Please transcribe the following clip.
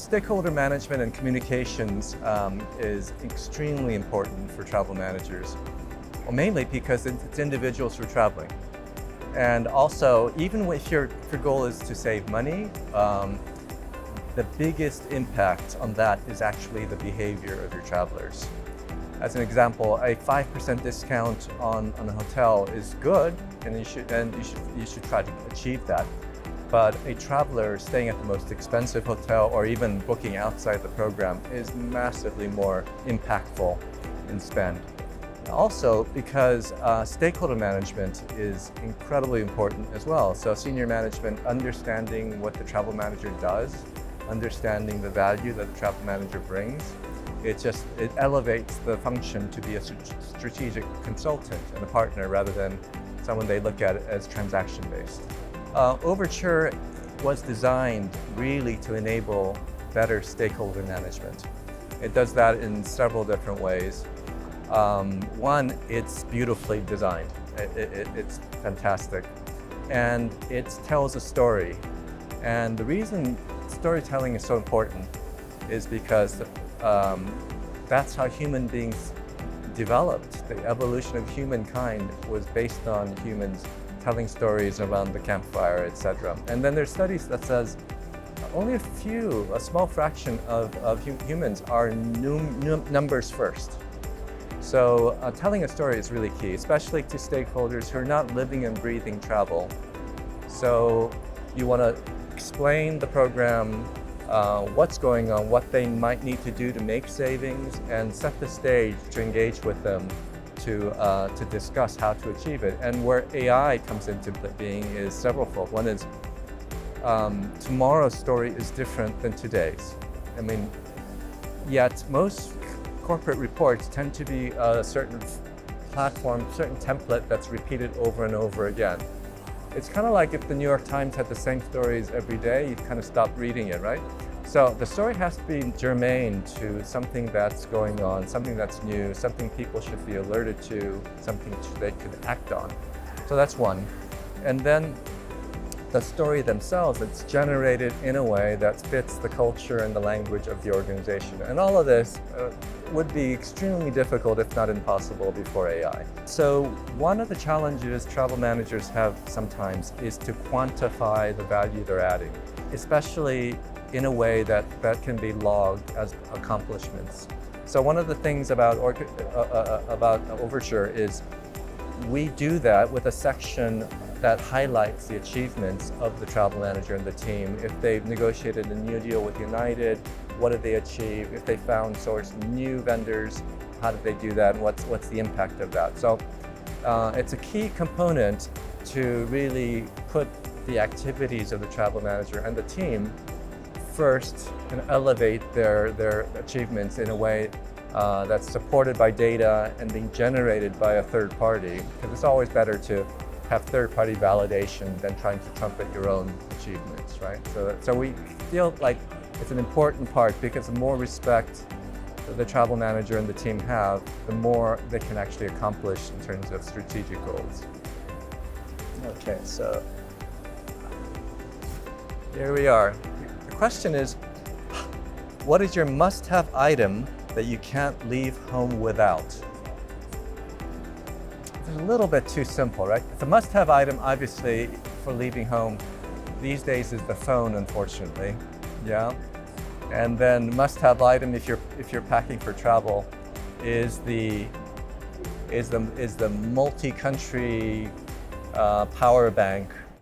Stakeholder management and communications is extremely important for travel managers. Well, mainly because it's individuals who are traveling. And also, even if your goal is to save money, the biggest impact on that is actually the behavior of your travelers. As an example, a 5% discount on a hotel is good, and you should try to achieve that. But a traveler staying at the most expensive hotel or even booking outside the program is massively more impactful in spend. Also, because stakeholder management is incredibly important as well. So senior management understanding what the travel manager does, understanding the value that the travel manager brings, it elevates the function to be a strategic consultant and a partner rather than someone they look at as transaction-based. Overture was designed really to enable better stakeholder management. It does that in several different ways. One, it's beautifully designed. It's fantastic. And it tells a story. And the reason storytelling is so important is because that's how human beings developed. The evolution of humankind was based on humans telling stories around the campfire, etc. And then there's studies that says only a small fraction of humans are numbers first. So telling a story is really key, especially to stakeholders who are not living and breathing travel. So you want to explain the program, what's going on, what they might need to do to make savings, and set the stage to engage with them to discuss how to achieve it. And where AI comes into being is severalfold. One is tomorrow's story is different than today's. I mean, yet most corporate reports tend to be a certain platform, certain template that's repeated over and over again. It's kind of like if the New York Times had the same stories every day, you'd kind of stop reading it, right? So the story has to be germane to something that's going on, something that's new, something people should be alerted to, something they could act on. So that's one. And then the story themselves, it's generated in a way that fits the culture and the language of the organization. And all of this would be extremely difficult, if not impossible, before AI. So one of the challenges travel managers have sometimes is to quantify the value they're adding, especially in a way that can be logged as accomplishments. So one of the things about Overture is we do that with a section that highlights the achievements of the travel manager and the team. If they've negotiated a new deal with United, what did they achieve? If they found source new vendors, how did they do that? And what's the impact of that? So it's a key component to really put the activities of the travel manager and the team first and elevate their achievements in a way that's supported by data and being generated by a third party. Because it's always better to have third-party validation than trying to trumpet your own achievements, right? So we feel like it's an important part because the more respect the travel manager and the team have, the more they can actually accomplish in terms of strategic goals. Okay, so here we are. The question is, what is your must-have item that you can't leave home without? It's a little bit too simple, right? The must-have item, obviously, for leaving home these days is the phone, unfortunately. Yeah. And then must-have item if you're packing for travel is the multi-country power bank